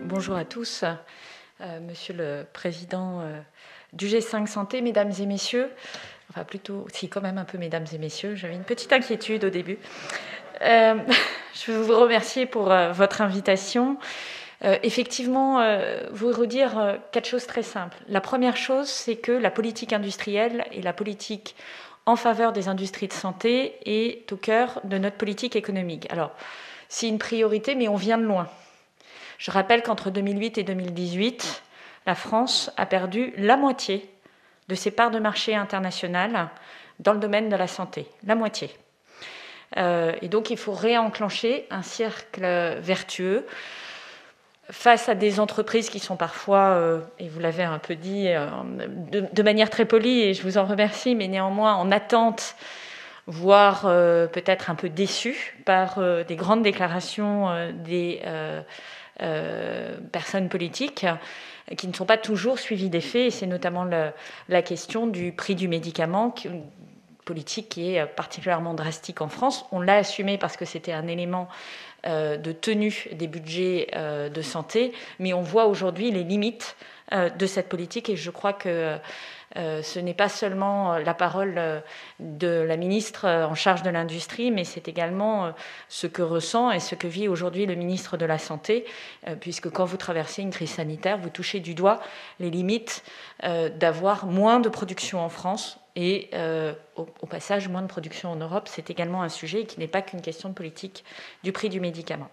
Bonjour à tous, Monsieur le Président du G5 Santé, Mesdames et Messieurs, enfin plutôt, si quand même un peu Mesdames et Messieurs, j'avais une petite inquiétude au début. Je veux vous remercier pour votre invitation. Effectivement, vous redire quatre choses très simples. La première chose, c'est que la politique industrielle et la politique en faveur des industries de santé est au cœur de notre politique économique. Alors, c'est une priorité, mais on vient de loin. Je rappelle qu'entre 2008 et 2018, la France a perdu la moitié de ses parts de marché internationales dans le domaine de la santé. La moitié. Et donc, il faut réenclencher un cercle vertueux face à des entreprises qui sont parfois, et vous l'avez un peu dit de manière très polie, et je vous en remercie, mais néanmoins en attente, voire peut-être un peu déçues par des grandes déclarations des personnes politiques qui ne sont pas toujours suivies des faits. Et c'est notamment la question du prix du médicament, politique qui est particulièrement drastique en France. On l'a assumé parce que c'était un élément de tenue des budgets de santé, mais on voit aujourd'hui les limites de cette politique, et je crois que ce n'est pas seulement la parole de la ministre en charge de l'industrie, mais c'est également ce que ressent et ce que vit aujourd'hui le ministre de la Santé, puisque quand vous traversez une crise sanitaire, vous touchez du doigt les limites d'avoir moins de production en France et au passage moins de production en Europe. C'est également un sujet qui n'est pas qu'une question de politique du prix du médicament.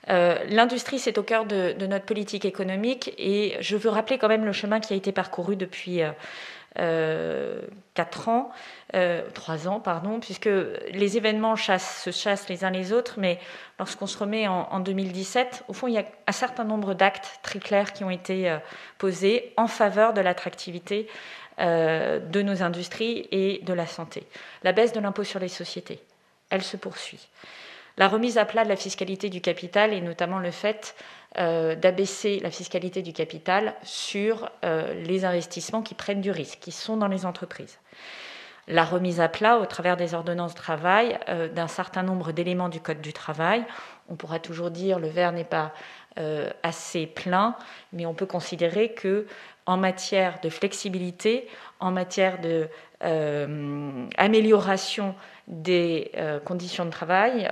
L'industrie, c'est au cœur de notre politique économique, et je veux rappeler quand même le chemin qui a été parcouru depuis 3 ans, puisque les événements se chassent les uns les autres, mais lorsqu'on se remet en 2017, au fond, il y a un certain nombre d'actes très clairs qui ont été posés en faveur de l'attractivité de nos industries et de la santé. La baisse de l'impôt sur les sociétés, elle se poursuit. La remise à plat de la fiscalité du capital, et notamment le fait d'abaisser la fiscalité du capital sur les investissements qui prennent du risque, qui sont dans les entreprises. La remise à plat, au travers des ordonnances travail, d'un certain nombre d'éléments du Code du travail. On pourra toujours dire le verre n'est pas assez plein, mais on peut considérer que en matière de flexibilité, en matière de amélioration des conditions de travail,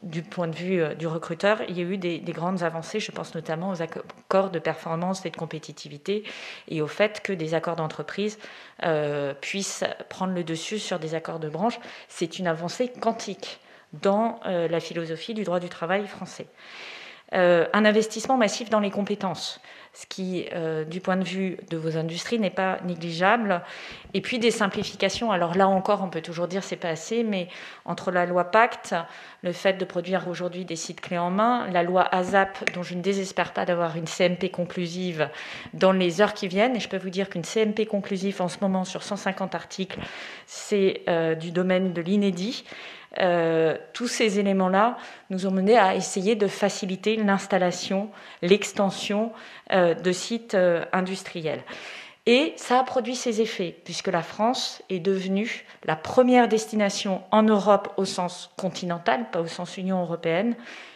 du point de vue du recruteur, il y a eu des grandes avancées. Je pense notamment aux accords de performance et de compétitivité, et au fait que des accords d'entreprise puissent prendre le dessus sur des accords de branche. C'est une avancée quantique dans la philosophie du droit du travail français. Un investissement massif dans les compétences, ce qui, du point de vue de vos industries, n'est pas négligeable. Et puis des simplifications. Alors là encore, on peut toujours dire c'est pas assez, mais entre la loi Pacte, le fait de produire aujourd'hui des sites clés en main, la loi ASAP, dont je ne désespère pas d'avoir une CMP conclusive dans les heures qui viennent, et je peux vous dire qu'une CMP conclusive en ce moment sur 150 articles, c'est du domaine de l'inédit. Tous ces éléments-là nous ont menés à essayer de faciliter l'installation, l'extension de sites industriels. Et ça a produit ses effets, puisque la France est devenue la première destination en Europe au sens continental, pas au sens Union européenne,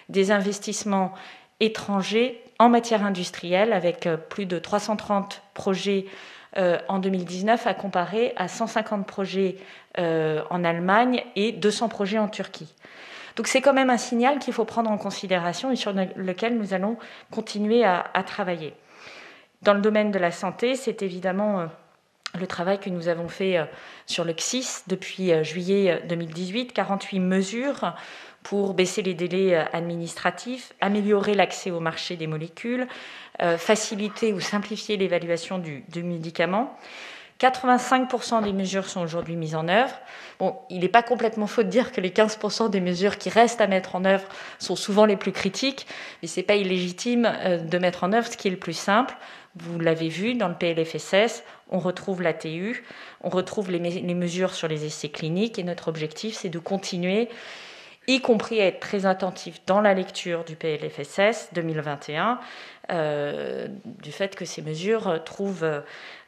des investissements étrangers en matière industrielle, avec plus de 330 projets en 2019, à comparer à 150 projets en Allemagne et 200 projets en Turquie. Donc c'est quand même un signal qu'il faut prendre en considération et sur lequel nous allons continuer à travailler. Dans le domaine de la santé, c'est évidemment le travail que nous avons fait sur le CSIS depuis juillet 2018, 48 mesures pour baisser les délais administratifs, améliorer l'accès au marché des molécules, faciliter ou simplifier l'évaluation du médicament. 85% des mesures sont aujourd'hui mises en œuvre. Bon, il n'est pas complètement faux de dire que les 15% des mesures qui restent à mettre en œuvre sont souvent les plus critiques, mais ce n'est pas illégitime de mettre en œuvre ce qui est le plus simple. Vous l'avez vu, dans le PLFSS, on retrouve l'ATU, on retrouve les mesures sur les essais cliniques, et notre objectif, c'est de continuer, y compris à être très attentif dans la lecture du PLFSS 2021, du fait que ces mesures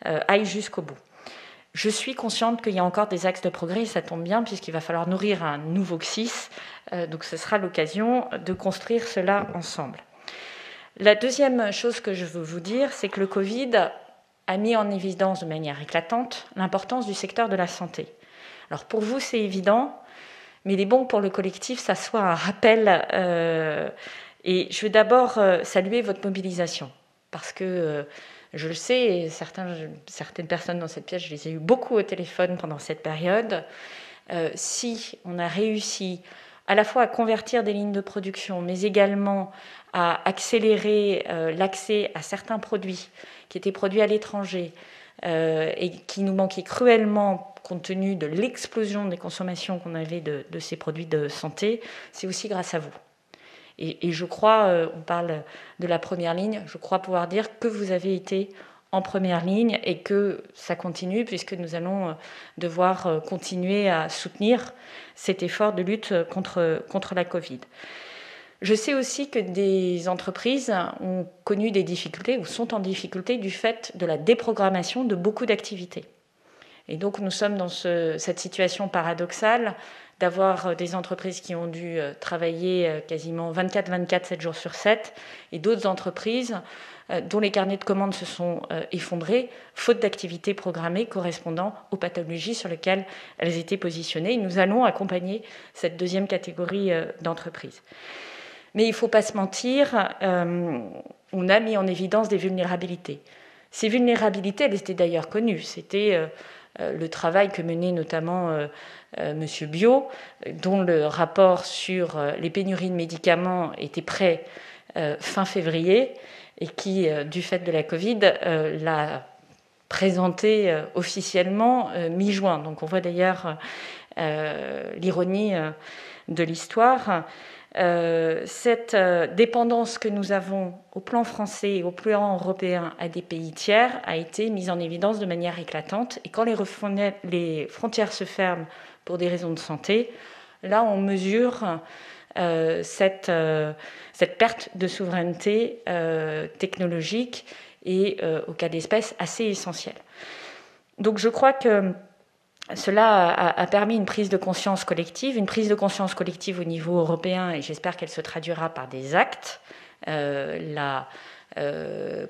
aillent jusqu'au bout. Je suis consciente qu'il y a encore des axes de progrès, et ça tombe bien, puisqu'il va falloir nourrir un nouveau CSIS, donc ce sera l'occasion de construire cela ensemble. La deuxième chose que je veux vous dire, c'est que le Covid a mis en évidence de manière éclatante l'importance du secteur de la santé. Alors pour vous, c'est évident, mais il est bon pour le collectif, ça soit un rappel. Et je veux d'abord saluer votre mobilisation, parce que je le sais, et certaines personnes dans cette pièce, je les ai eu beaucoup au téléphone pendant cette période. Si on a réussi à la fois à convertir des lignes de production, mais également à accélérer l'accès à certains produits qui étaient produits à l'étranger et qui nous manquaient cruellement compte tenu de l'explosion des consommations qu'on avait de ces produits de santé, c'est aussi grâce à vous. Et je crois, on parle de la première ligne, je crois pouvoir dire que vous avez été en première ligne et que ça continue puisque nous allons devoir continuer à soutenir cet effort de lutte contre la Covid. Je sais aussi que des entreprises ont connu des difficultés ou sont en difficulté du fait de la déprogrammation de beaucoup d'activités. Et donc nous sommes dans cette situation paradoxale d'avoir des entreprises qui ont dû travailler quasiment 24/24, 7 jours sur 7, et d'autres entreprises dont les carnets de commandes se sont effondrés, faute d'activités programmées correspondant aux pathologies sur lesquelles elles étaient positionnées. Et nous allons accompagner cette deuxième catégorie d'entreprises. Mais il ne faut pas se mentir, on a mis en évidence des vulnérabilités. Ces vulnérabilités, elles étaient d'ailleurs connues. C'était le travail que menait notamment Monsieur Biot, dont le rapport sur les pénuries de médicaments était prêt fin février et qui, du fait de la Covid, l'a présenté officiellement mi-juin. Donc on voit d'ailleurs l'ironie de l'histoire. Cette dépendance que nous avons au plan français et au plan européen à des pays tiers a été mise en évidence de manière éclatante. Et quand les frontières se ferment pour des raisons de santé, là on mesure cette perte de souveraineté technologique et, au cas d'espèce, assez essentielle. Donc je crois que cela a permis une prise de conscience collective au niveau européen, et j'espère qu'elle se traduira par des actes. La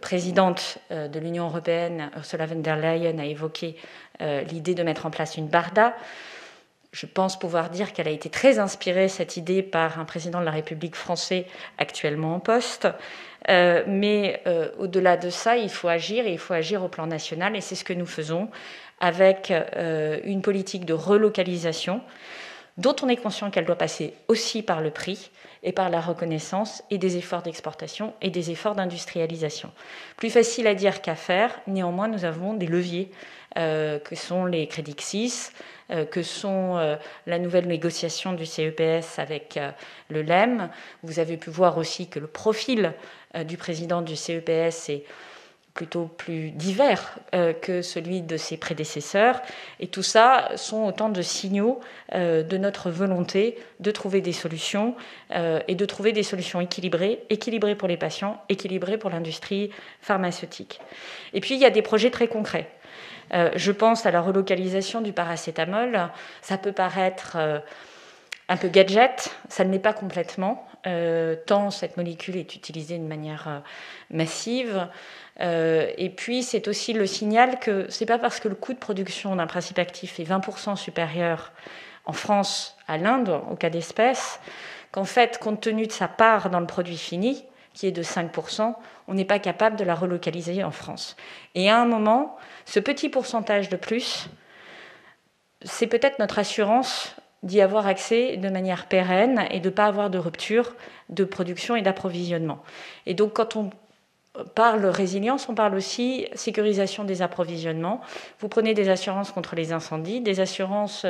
présidente de l'Union européenne, Ursula von der Leyen, a évoqué l'idée de mettre en place une BARDA. Je pense pouvoir dire qu'elle a été très inspirée, cette idée, par un président de la République français actuellement en poste. Mais au-delà de ça, il faut agir, et il faut agir au plan national, et c'est ce que nous faisons avec une politique de relocalisation dont on est conscient qu'elle doit passer aussi par le prix et par la reconnaissance et des efforts d'exportation et des efforts d'industrialisation. Plus facile à dire qu'à faire, néanmoins nous avons des leviers que sont les crédits CIS, que sont la nouvelle négociation du CEPS avec le LEM. Vous avez pu voir aussi que le profil du président du CEPS est plutôt plus divers que celui de ses prédécesseurs. Et tout ça sont autant de signaux de notre volonté de trouver des solutions et de trouver des solutions équilibrées pour les patients, équilibrées pour l'industrie pharmaceutique. Et puis, il y a des projets très concrets. Je pense à la relocalisation du paracétamol. Ça peut paraître un peu gadget, ça ne l'est pas complètement, tant cette molécule est utilisée de manière massive. Et puis, c'est aussi le signal que ce n'est pas parce que le coût de production d'un principe actif est 20% supérieur en France à l'Inde, au cas d'espèce, qu'en fait, compte tenu de sa part dans le produit fini, qui est de 5%, on n'est pas capable de la relocaliser en France. Et à un moment, ce petit pourcentage de plus, c'est peut-être notre assurance d'y avoir accès de manière pérenne et de ne pas avoir de rupture de production et d'approvisionnement. Et donc, quand on parle résilience, on parle aussi sécurisation des approvisionnements. Vous prenez des assurances contre les incendies, des assurances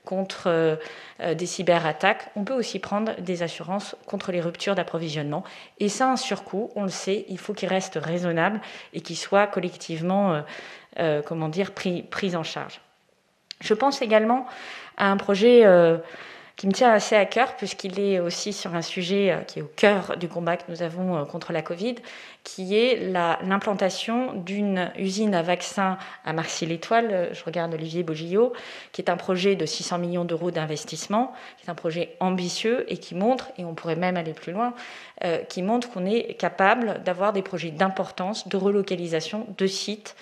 contre des cyberattaques. On peut aussi prendre des assurances contre les ruptures d'approvisionnement. Et ça, un surcoût, on le sait, il faut qu'il reste raisonnable et qu'il soit collectivement pris en charge. Je pense également à un projet qui me tient assez à cœur, puisqu'il est aussi sur un sujet qui est au cœur du combat que nous avons contre la Covid, qui est l'implantation d'une usine à vaccins à Marcy-l'Étoile. Je regarde Olivier Bogillot, qui est un projet de 600 millions d'euros d'investissement, qui est un projet ambitieux et qui montre, et on pourrait même aller plus loin, qui montre qu'on est capable d'avoir des projets d'importance, de relocalisation de sites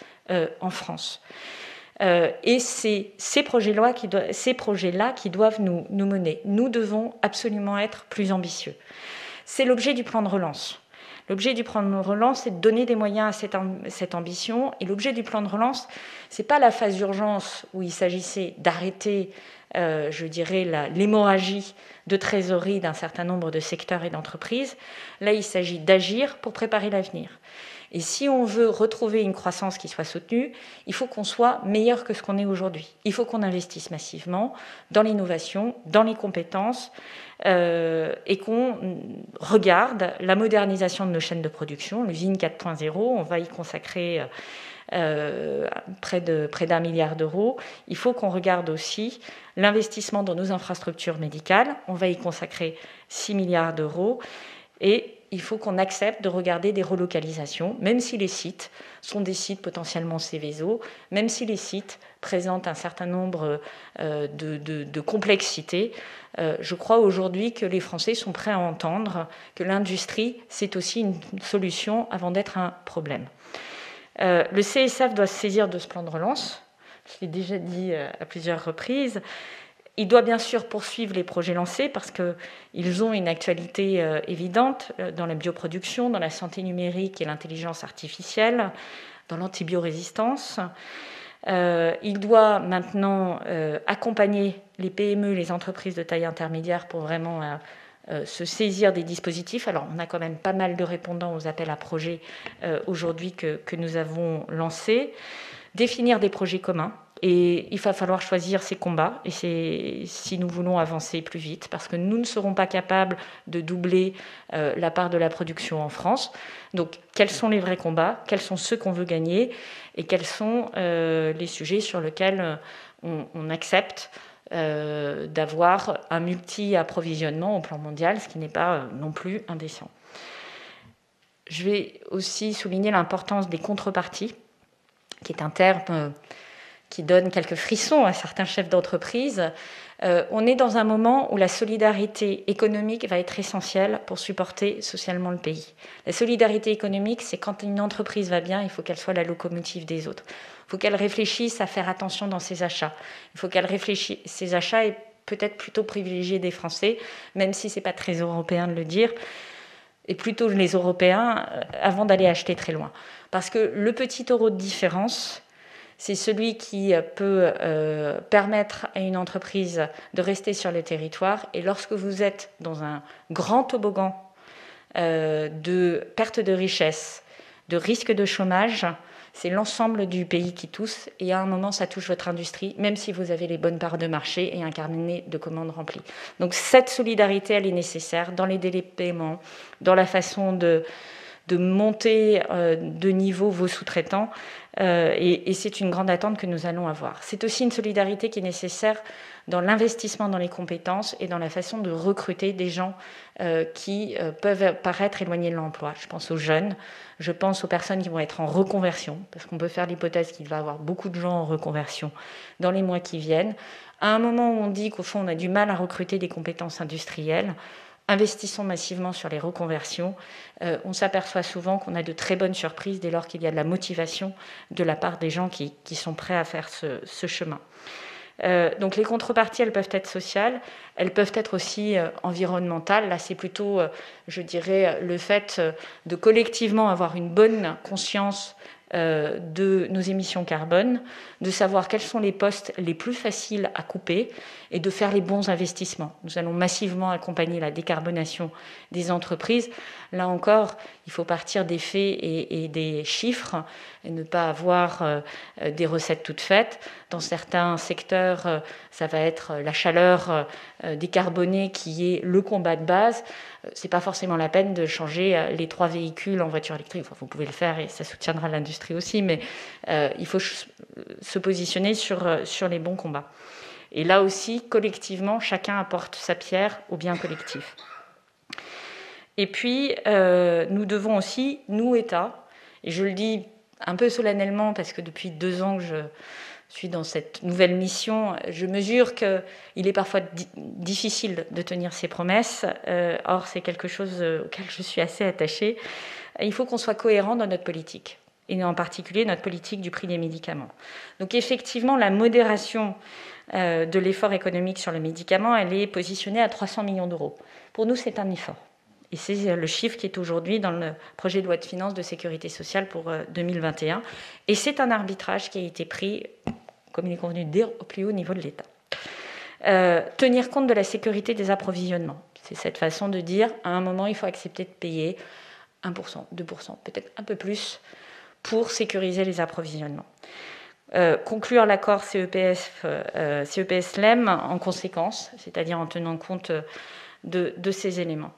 en France. Et c'est ces projets-là qui doivent nous mener. Nous devons absolument être plus ambitieux. C'est l'objet du plan de relance. L'objet du plan de relance, c'est de donner des moyens à cette ambition. Et l'objet du plan de relance, ce n'est pas la phase d'urgence où il s'agissait d'arrêter, je dirais, l'hémorragie de trésorerie d'un certain nombre de secteurs et d'entreprises. Là, il s'agit d'agir pour préparer l'avenir. Et si on veut retrouver une croissance qui soit soutenue, il faut qu'on soit meilleur que ce qu'on est aujourd'hui. Il faut qu'on investisse massivement dans l'innovation, dans les compétences, et qu'on regarde la modernisation de nos chaînes de production, l'usine 4.0. On va y consacrer près d'1 milliard d'euros. Il faut qu'on regarde aussi l'investissement dans nos infrastructures médicales. On va y consacrer 6 milliards d'euros. Et il faut qu'on accepte de regarder des relocalisations, même si les sites sont des sites potentiellement Céveso, même si les sites présentent un certain nombre de complexités. Je crois aujourd'hui que les Français sont prêts à entendre que l'industrie, c'est aussi une solution avant d'être un problème. Le CSF doit se saisir de ce plan de relance. Je l'ai déjà dit à plusieurs reprises. Il doit bien sûr poursuivre les projets lancés parce qu'ils ont une actualité évidente dans la bioproduction, dans la santé numérique et l'intelligence artificielle, dans l'antibiorésistance. Il doit maintenant accompagner les PME, les entreprises de taille intermédiaire pour vraiment se saisir des dispositifs. Alors, on a quand même pas mal de répondants aux appels à projets aujourd'hui que nous avons lancés. Définir des projets communs. Et il va falloir choisir ses combats, et c'est si nous voulons avancer plus vite, parce que nous ne serons pas capables de doubler la part de la production en France. Donc, quels sont les vrais combats? Quels sont ceux qu'on veut gagner? Et quels sont les sujets sur lesquels on accepte d'avoir un multi-approvisionnement au plan mondial, ce qui n'est pas non plus indécent. Je vais aussi souligner l'importance des contreparties, qui est un terme qui donne quelques frissons à certains chefs d'entreprise. On est dans un moment où la solidarité économique va être essentielle pour supporter socialement le pays. La solidarité économique, c'est quand une entreprise va bien, il faut qu'elle soit la locomotive des autres. Il faut qu'elle réfléchisse à faire attention dans ses achats. Il faut qu'elle réfléchisse ses achats et peut-être plutôt privilégier des Français, même si ce n'est pas très européen de le dire, et plutôt les Européens avant d'aller acheter très loin. Parce que le petit euro de différence, c'est celui qui peut permettre à une entreprise de rester sur le territoire. Et lorsque vous êtes dans un grand toboggan de perte de richesse, de risque de chômage, c'est l'ensemble du pays qui tousse. Et à un moment, ça touche votre industrie, même si vous avez les bonnes parts de marché et un carnet de commandes rempli. Donc cette solidarité, elle est nécessaire dans les délais de paiement, dans la façon de monter de niveau vos sous-traitants. Et c'est une grande attente que nous allons avoir. C'est aussi une solidarité qui est nécessaire dans l'investissement dans les compétences et dans la façon de recruter des gens qui peuvent paraître éloignés de l'emploi. Je pense aux jeunes, je pense aux personnes qui vont être en reconversion, parce qu'on peut faire l'hypothèse qu'il va y avoir beaucoup de gens en reconversion dans les mois qui viennent. À un moment où on dit qu'au fond, on a du mal à recruter des compétences industrielles, investissons massivement sur les reconversions. On s'aperçoit souvent qu'on a de très bonnes surprises dès lors qu'il y a de la motivation de la part des gens qui sont prêts à faire ce chemin. Donc les contreparties, elles peuvent être sociales, elles peuvent être aussi environnementales. Là, c'est plutôt, je dirais, le fait de collectivement avoir une bonne conscience de nos émissions carbone, de savoir quels sont les postes les plus faciles à couper et de faire les bons investissements. Nous allons massivement accompagner la décarbonation des entreprises. Là encore, il faut partir des faits et des chiffres et ne pas avoir des recettes toutes faites. Dans certains secteurs, ça va être la chaleur décarbonée qui est le combat de base. C'est pas forcément la peine de changer les 3 véhicules en voiture électrique. Enfin, vous pouvez le faire et ça soutiendra l'industrie aussi, mais il faut se positionner sur les bons combats. Et là aussi, collectivement, chacun apporte sa pierre au bien collectif. Et puis, nous devons aussi, nous, États, et je le dis un peu solennellement parce que depuis 2 ans que je suis dans cette nouvelle mission, je mesure qu'il est parfois difficile de tenir ses promesses. Or, c'est quelque chose auquel je suis assez attachée. Il faut qu'on soit cohérent dans notre politique, et en particulier notre politique du prix des médicaments. Donc effectivement, la modération de l'effort économique sur le médicament, elle est positionnée à 300 millions d'euros. Pour nous, c'est un effort. Et c'est le chiffre qui est aujourd'hui dans le projet de loi de finances de sécurité sociale pour 2021. Et c'est un arbitrage qui a été pris, comme il est convenu de dire, au plus haut niveau de l'État. Tenir compte de la sécurité des approvisionnements. C'est cette façon de dire, à un moment, il faut accepter de payer 1%, 2%, peut-être un peu plus, pour sécuriser les approvisionnements. Conclure l'accord CEPS-LEM en conséquence, c'est-à-dire en tenant compte de ces éléments.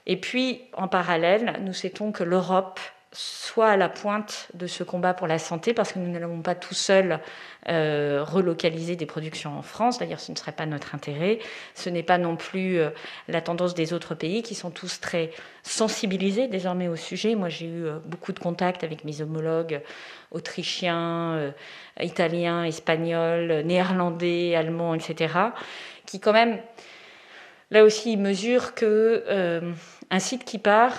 Et puis, en parallèle, nous souhaitons que l'Europe soit à la pointe de ce combat pour la santé, parce que nous n'allons pas tout seuls relocaliser des productions en France. D'ailleurs, ce ne serait pas notre intérêt. Ce n'est pas non plus la tendance des autres pays qui sont tous très sensibilisés désormais au sujet. Moi, j'ai eu beaucoup de contacts avec mes homologues autrichiens, italiens, espagnols, néerlandais, allemands, etc., qui quand même, là aussi, mesurent que un site qui part,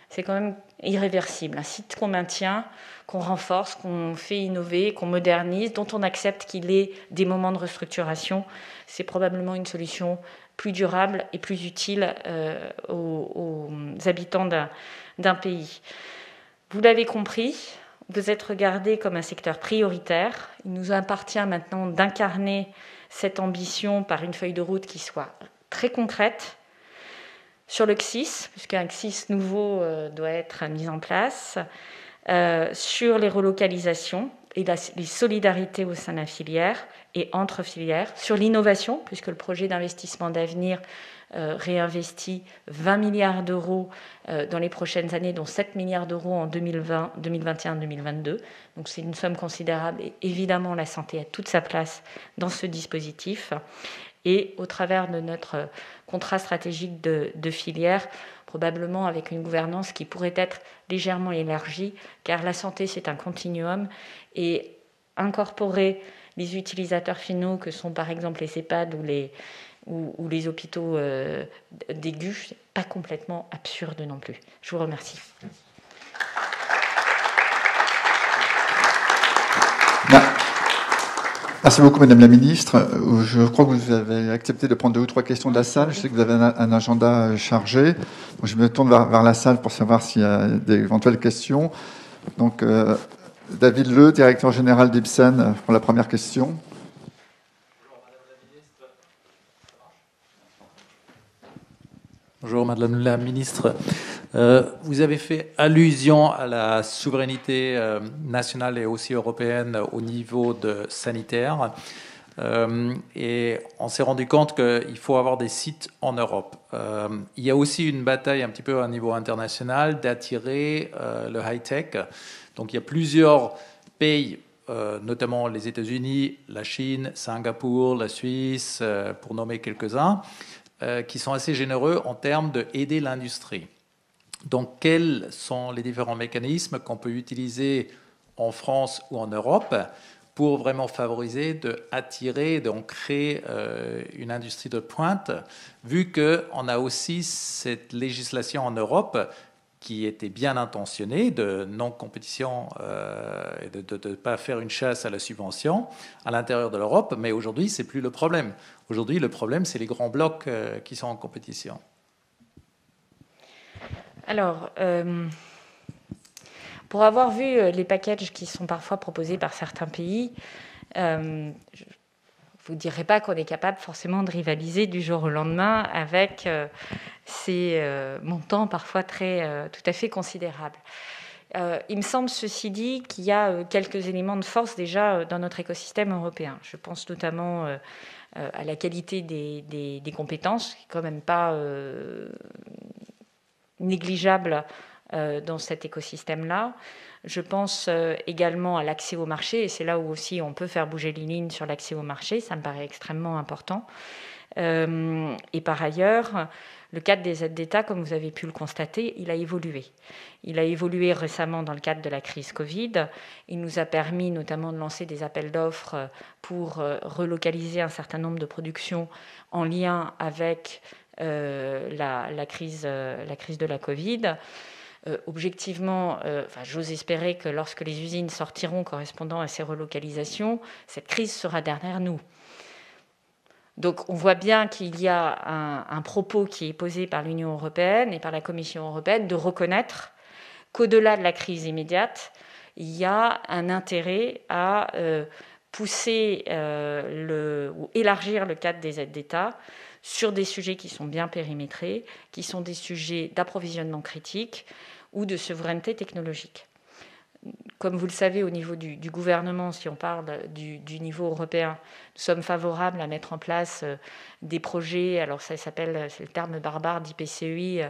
c'est quand même irréversible. Un site qu'on maintient, qu'on renforce, qu'on fait innover, qu'on modernise, dont on accepte qu'il ait des moments de restructuration, c'est probablement une solution plus durable et plus utile aux habitants d'un pays. Vous l'avez compris, vous êtes regardé comme un secteur prioritaire. Il nous appartient maintenant d'incarner cette ambition par une feuille de route qui soit très concrète. Sur le CSIS, puisqu'un CSIS nouveau doit être mis en place, sur les relocalisations et les solidarités au sein de la filière et entre filières, sur l'innovation, puisque le projet d'investissement d'avenir réinvestit 20 milliards d'euros dans les prochaines années, dont 7 milliards d'euros en 2020, 2021, 2022. Donc c'est une somme considérable et évidemment la santé a toute sa place dans ce dispositif. Et au travers de notre contrat stratégique de filière, probablement avec une gouvernance qui pourrait être légèrement élargie, car la santé, c'est un continuum, et incorporer les utilisateurs finaux, que sont par exemple les EHPAD ou les hôpitaux d'aigus, c'est pas complètement absurde non plus. Je vous remercie. Merci beaucoup, Madame la Ministre. Je crois que vous avez accepté de prendre 2 ou 3 questions de la salle. Je sais que vous avez un agenda chargé. Donc, je me tourne vers la salle pour savoir s'il y a d'éventuelles questions. Donc, David Le, directeur général d'Ipsen, pour la première question. Bonjour, Madame la Ministre. Vous avez fait allusion à la souveraineté nationale et aussi européenne au niveau sanitaire. Et on s'est rendu compte qu'il faut avoir des sites en Europe. Il y a aussi une bataille un petit peu à niveau international d'attirer le high-tech. Donc il y a plusieurs pays, notamment les États-Unis, la Chine, Singapour, la Suisse, pour nommer quelques-uns, qui sont assez généreux en termes d'aider l'industrie. Donc, quels sont les différents mécanismes qu'on peut utiliser en France ou en Europe pour vraiment favoriser, attirer, donc créer une industrie de pointe, vu qu'on a aussi cette législation en Europe qui était bien intentionnée de non-compétition et de ne pas faire une chasse à la subvention à l'intérieur de l'Europe, mais aujourd'hui, ce n'est plus le problème. Aujourd'hui, le problème, c'est les grands blocs qui sont en compétition. Alors, pour avoir vu les packages qui sont parfois proposés par certains pays, je ne vous dirai pas qu'on est capable forcément de rivaliser du jour au lendemain avec ces montants parfois tout à fait considérables. Il me semble, ceci dit, qu'il y a quelques éléments de force déjà dans notre écosystème européen. Je pense notamment à la qualité des compétences, qui n'est quand même pas négligeable dans cet écosystème-là. Je pense également à l'accès au marché, et c'est là où aussi on peut faire bouger les lignes sur l'accès au marché, ça me paraît extrêmement important. Et par ailleurs, le cadre des aides d'État, comme vous avez pu le constater, il a évolué. Il a évolué récemment dans le cadre de la crise Covid. Il nous a permis notamment de lancer des appels d'offres pour relocaliser un certain nombre de productions en lien avec la crise de la Covid. Objectivement, j'ose espérer que lorsque les usines sortiront correspondant à ces relocalisations, cette crise sera derrière nous. Donc on voit bien qu'il y a un propos qui est posé par l'Union européenne et par la Commission européenne de reconnaître qu'au-delà de la crise immédiate, il y a un intérêt à pousser ou élargir le cadre des aides d'État sur des sujets qui sont bien périmétrés, qui sont des sujets d'approvisionnement critique ou de souveraineté technologique. Comme vous le savez, au niveau du gouvernement, si on parle du niveau européen, nous sommes favorables à mettre en place des projets, alors ça s'appelle, c'est le terme barbare d'IPCEI,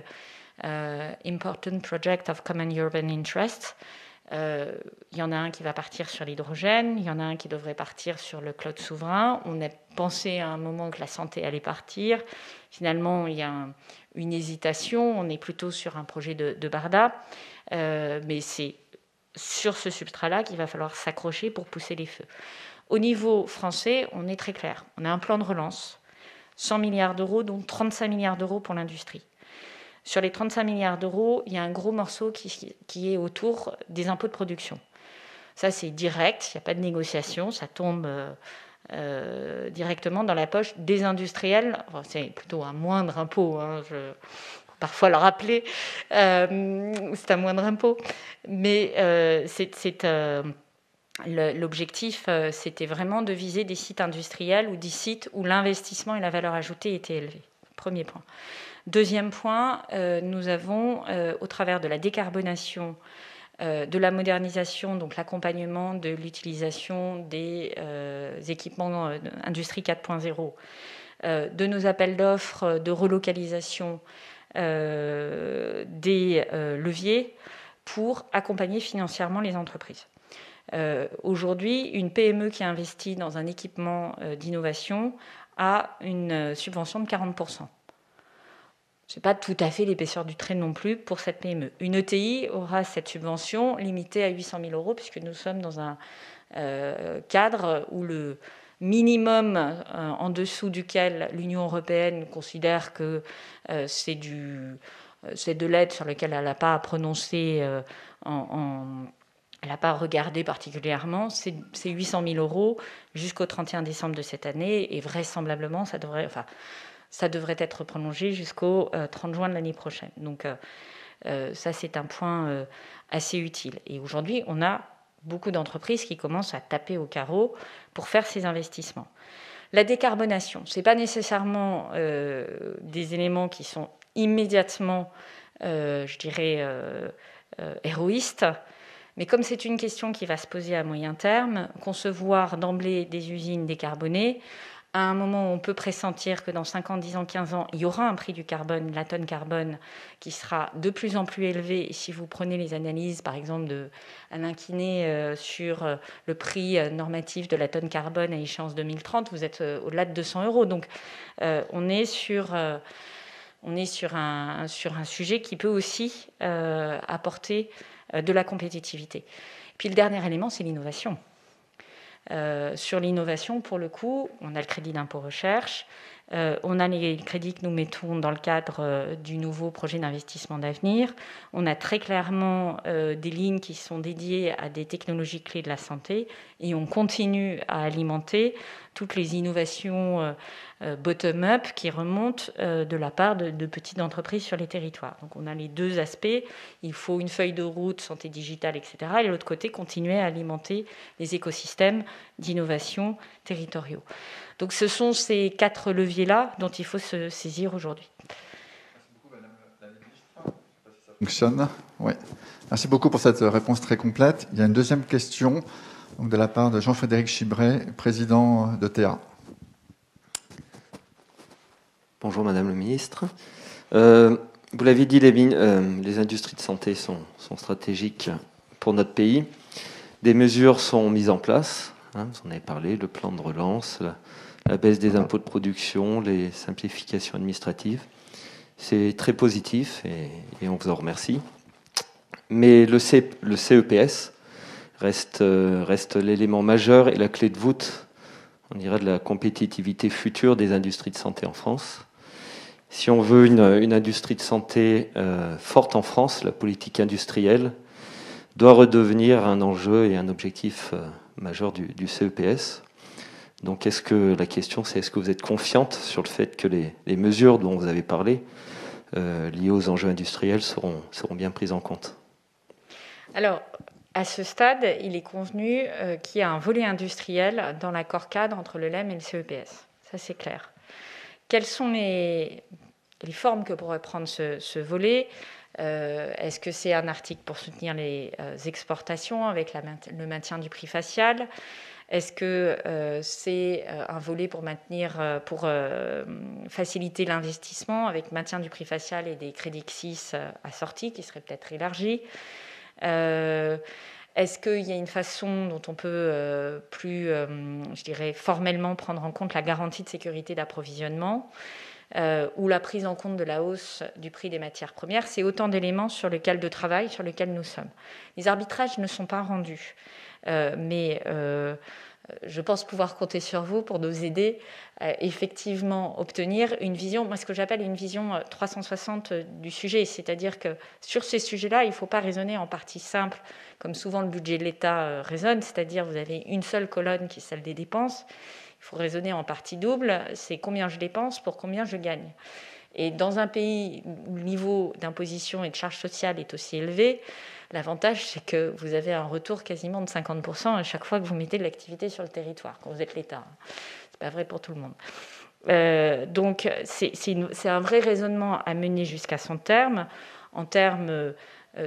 Important Project of Common European Interest. Il y en a un qui va partir sur l'hydrogène, il y en a un qui devrait partir sur le cloud souverain. On a pensé à un moment que la santé allait partir. Finalement, il y a une hésitation. On est plutôt sur un projet de Barda. Mais c'est sur ce substrat-là qu'il va falloir s'accrocher pour pousser les feux. Au niveau français, on est très clair. On a un plan de relance, 100 milliards d'euros, dont 35 milliards d'euros pour l'industrie. Sur les 35 milliards d'euros, il y a un gros morceau qui est autour des impôts de production. Ça, c'est direct, il n'y a pas de négociation, ça tombe directement dans la poche des industriels. Enfin, c'est plutôt un moindre impôt, hein, parfois le rappeler, c'est un moindre impôt. Mais l'objectif, c'était vraiment de viser des sites industriels ou des sites où l'investissement et la valeur ajoutée étaient élevés. Premier point. Deuxième point, nous avons, au travers de la décarbonation, de la modernisation, donc l'accompagnement de l'utilisation des équipements Industrie 4.0, de nos appels d'offres de relocalisation, des leviers pour accompagner financièrement les entreprises. Aujourd'hui, une PME qui investit dans un équipement d'innovation a une subvention de 40%. Ce n'est pas tout à fait l'épaisseur du trait non plus pour cette PME. Une ETI aura cette subvention limitée à 800 000 euros puisque nous sommes dans un cadre où le minimum en dessous duquel l'Union européenne considère que c'est de l'aide sur laquelle elle n'a pas à prononcer, elle n'a pas à regarder particulièrement, c'est 800 000 euros jusqu'au 31 décembre de cette année et vraisemblablement ça devrait être prolongé jusqu'au 30 juin de l'année prochaine. Donc ça, c'est un point assez utile. Et aujourd'hui, on a beaucoup d'entreprises qui commencent à taper au carreau pour faire ces investissements. La décarbonation, ce n'est pas nécessairement des éléments qui sont immédiatement, héroïstes, mais comme c'est une question qui va se poser à moyen terme, concevoir d'emblée des usines décarbonées, à un moment où on peut pressentir que dans 5 ans, 10 ans, 15 ans, il y aura un prix du carbone, la tonne carbone, qui sera de plus en plus élevé. Et si vous prenez les analyses, par exemple, d'Alain Quinet sur le prix normatif de la tonne carbone à échéance 2030, vous êtes au-delà de 200 euros. Donc, on est sur un sujet qui peut aussi apporter de la compétitivité. Puis le dernier élément, c'est l'innovation. Sur l'innovation, pour le coup, on a le crédit d'impôt recherche, on a les crédits que nous mettons dans le cadre du nouveau projet d'investissement d'avenir. On a très clairement des lignes qui sont dédiées à des technologies clés de la santé et on continue à alimenter toutes les innovations bottom-up qui remontent de la part de petites entreprises sur les territoires. Donc on a les deux aspects. Il faut une feuille de route, santé digitale, etc. Et de l'autre côté, continuer à alimenter les écosystèmes d'innovation territoriaux. Donc ce sont ces 4 leviers-là dont il faut se saisir aujourd'hui. Merci beaucoup, Madame la Ministre. Je ne sais pas si ça fonctionne. Oui. Merci beaucoup pour cette réponse très complète. Il y a une deuxième question donc, de la part de Jean-Frédéric Chibret, président de TA. Bonjour Madame le Ministre. Vous l'avez dit, les industries de santé sont stratégiques pour notre pays. Des mesures sont mises en place, hein, vous en avez parlé, le plan de relance, la baisse des impôts de production, les simplifications administratives. C'est très positif et on vous en remercie. Mais le CEPS reste l'élément majeur et la clé de voûte, on dirait, de la compétitivité future des industries de santé en France. Si on veut une industrie de santé forte en France, la politique industrielle doit redevenir un enjeu et un objectif majeur du CEPS. Donc la question c'est, est-ce que vous êtes confiante sur le fait que les mesures dont vous avez parlé, liées aux enjeux industriels, seront bien prises en compte? Alors, à ce stade, il est convenu qu'il y a un volet industriel dans l'accord cadre entre le LEM et le CEPS. Ça, c'est clair. Quelles sont les formes que pourrait prendre ce volet? Est-ce que c'est un article pour soutenir les exportations avec le maintien du prix facial? Est-ce que c'est un volet pour faciliter l'investissement avec maintien du prix facial et des crédits CSIS assortis qui seraient peut-être élargis? Est-ce qu'il y a une façon dont on peut je dirais, formellement prendre en compte la garantie de sécurité d'approvisionnement ou la prise en compte de la hausse du prix des matières premières? C'est autant d'éléments sur lesquels nous sommes. Les arbitrages ne sont pas rendus, mais je pense pouvoir compter sur vous pour nous aider à effectivement obtenir une vision, moi ce que j'appelle une vision 360 du sujet, c'est-à-dire que sur ces sujets-là, il ne faut pas raisonner en partie simple, comme souvent le budget de l'État raisonne, c'est-à-dire vous avez une seule colonne qui est celle des dépenses. Il faut raisonner en partie double, c'est combien je dépense pour combien je gagne. Et dans un pays où le niveau d'imposition et de charges sociales est aussi élevé, l'avantage, c'est que vous avez un retour quasiment de 50% à chaque fois que vous mettez de l'activité sur le territoire, quand vous êtes l'État. C'est pas vrai pour tout le monde. Donc, c'est un vrai raisonnement à mener jusqu'à son terme, en termes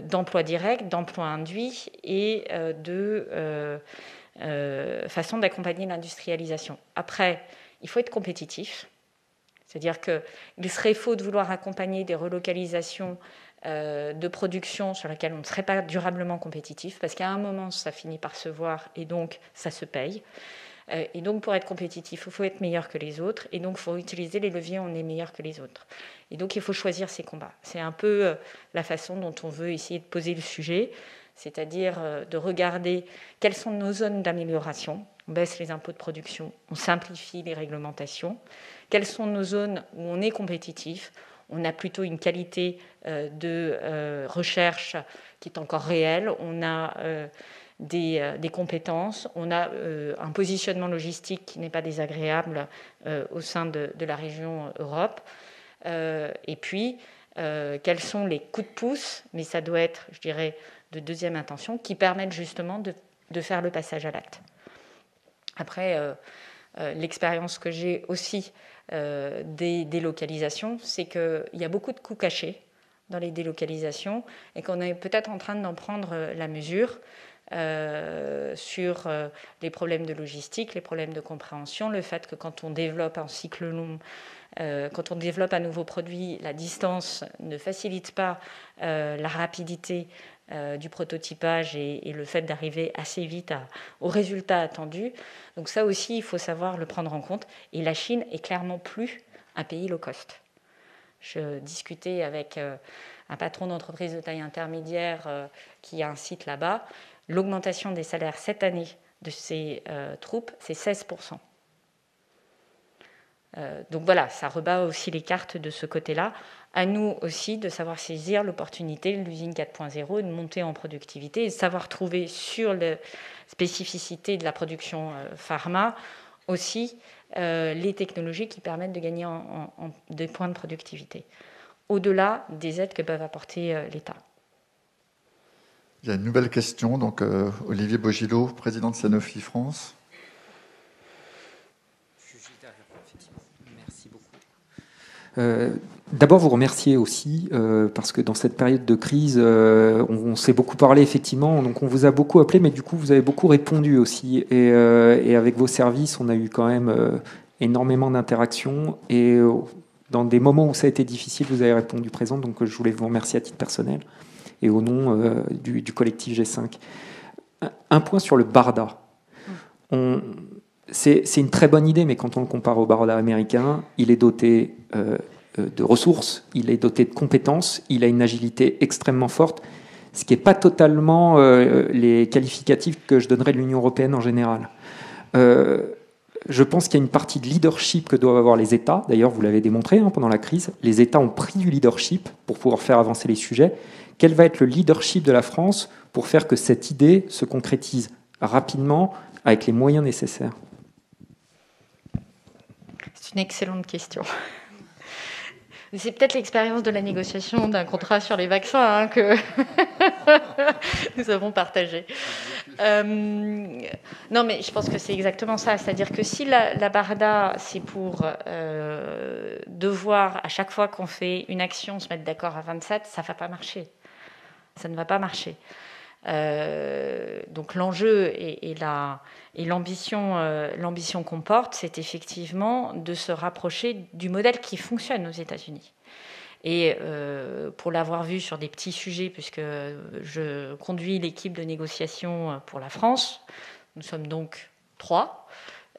d'emploi direct, d'emploi induit et de façon d'accompagner l'industrialisation. Après, il faut être compétitif. C'est-à-dire qu'il serait faux de vouloir accompagner des relocalisations de production sur lesquelles on ne serait pas durablement compétitif, parce qu'à un moment, ça finit par se voir et donc ça se paye. Et donc, pour être compétitif, il faut être meilleur que les autres, et donc il faut utiliser les leviers où on est meilleur que les autres. Et donc, il faut choisir ses combats. C'est un peu la façon dont on veut essayer de poser le sujet, c'est-à-dire de regarder quelles sont nos zones d'amélioration. On baisse les impôts de production, on simplifie les réglementations. Quelles sont nos zones où on est compétitif? On a plutôt une qualité de recherche qui est encore réelle. On a des compétences. On a un positionnement logistique qui n'est pas désagréable au sein de la région Europe. Et puis, quels sont les coups de pouce? Mais ça doit être, je dirais, de deuxième intention, qui permettent justement de faire le passage à l'acte. Après, l'expérience que j'ai aussi des délocalisations, c'est qu'il y a beaucoup de coûts cachés dans les délocalisations et qu'on est peut-être en train d'en prendre la mesure sur les problèmes de logistique, les problèmes de compréhension, le fait que quand on développe un cycle long, quand on développe un nouveau produit, la distance ne facilite pas la rapidité du prototypage et le fait d'arriver assez vite au résultat attendu. Donc ça aussi, il faut savoir le prendre en compte. Et la Chine est clairement plus un pays low cost. Je discutais avec un patron d'entreprise de taille intermédiaire qui a un site là-bas. L'augmentation des salaires cette année de ces troupes, c'est 16%. Donc voilà, ça rebat aussi les cartes de ce côté-là. À nous aussi de savoir saisir l'opportunité de l'usine 4.0 et de monter en productivité et de savoir trouver sur les spécificités de la production pharma aussi les technologies qui permettent de gagner en des points de productivité, au-delà des aides que peuvent apporter l'État. Il y a une nouvelle question, donc Olivier Bogilot, président de Sanofi France. Merci beaucoup. D'abord, vous remercier aussi, parce que dans cette période de crise, on s'est beaucoup parlé, effectivement, donc on vous a beaucoup appelé, mais du coup, vous avez beaucoup répondu aussi. Et avec vos services, on a eu quand même énormément d'interactions. Et Dans des moments où ça a été difficile, vous avez répondu présent, donc je voulais vous remercier à titre personnel et au nom du collectif G5. Un point sur le BARDA. C'est une très bonne idée, mais quand on le compare au BARDA américain, il est doté de ressources, il est doté de compétences, il a une agilité extrêmement forte, ce qui n'est pas totalement les qualificatifs que je donnerais de l'Union européenne en général. Je pense qu'il y a une partie de leadership que doivent avoir les États. D'ailleurs, vous l'avez démontré pendant la crise. Les États ont pris du leadership pour pouvoir faire avancer les sujets. Quel va être le leadership de la France pour faire que cette idée se concrétise rapidement avec les moyens nécessaires? C'est une excellente question. C'est peut-être l'expérience de la négociation d'un contrat sur les vaccins que nous avons partagé. Non, mais je pense que c'est exactement ça. C'est-à-dire que si la BARDA, c'est pour devoir, à chaque fois qu'on fait une action, se mettre d'accord à 27, ça ne va pas marcher. Ça ne va pas marcher. Donc l'enjeu et l'ambition qu'on porte, c'est effectivement de se rapprocher du modèle qui fonctionne aux États-Unis. Et pour l'avoir vu sur des petits sujets, puisque je conduis l'équipe de négociation pour la France, nous sommes donc 3.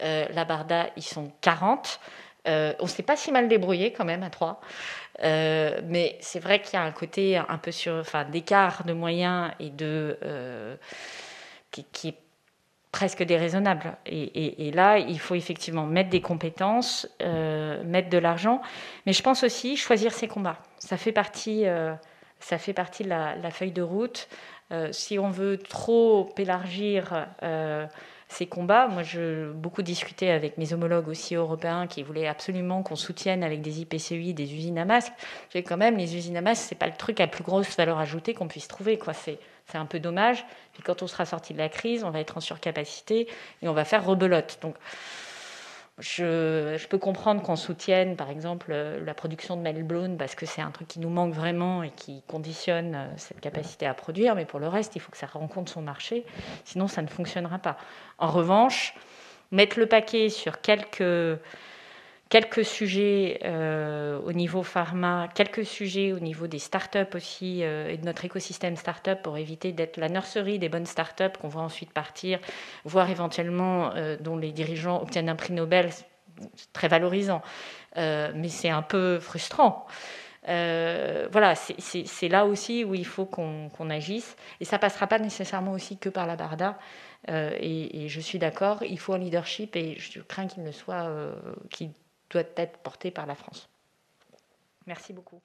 La BARDA, ils sont 40. On ne s'est pas si mal débrouillé quand même à 3. Mais c'est vrai qu'il y a un côté un peu d'écart de moyens et qui est presque déraisonnable. Et là, il faut effectivement mettre des compétences, mettre de l'argent, mais je pense aussi choisir ses combats. Ça fait partie de la feuille de route. Si on veut trop élargir ces combats, moi j'ai beaucoup discuté avec mes homologues aussi européens qui voulaient absolument qu'on soutienne avec des IPCEI des usines à masques. J'ai quand même, les usines à masques, c'est pas le truc à plus grosse valeur ajoutée qu'on puisse trouver, quoi. C'est un peu dommage. Puis quand on sera sorti de la crise, on va être en surcapacité et on va faire rebelote. Donc je peux comprendre qu'on soutienne, par exemple, la production de Melbourne parce que c'est un truc qui nous manque vraiment et qui conditionne cette capacité à produire. Mais pour le reste, il faut que ça rencontre son marché. Sinon, ça ne fonctionnera pas. En revanche, mettre le paquet sur quelques sujets au niveau pharma, quelques sujets au niveau des startups aussi et de notre écosystème startup pour éviter d'être la nurserie des bonnes startups qu'on voit ensuite partir, voire éventuellement dont les dirigeants obtiennent un prix Nobel, c'est très valorisant, mais c'est un peu frustrant. Voilà, c'est là aussi où il faut qu'on agisse et ça passera pas nécessairement aussi que par la BARDA. Et je suis d'accord, il faut un leadership et je crains qu'il ne soit qu'il doit être porté par la France. Merci beaucoup.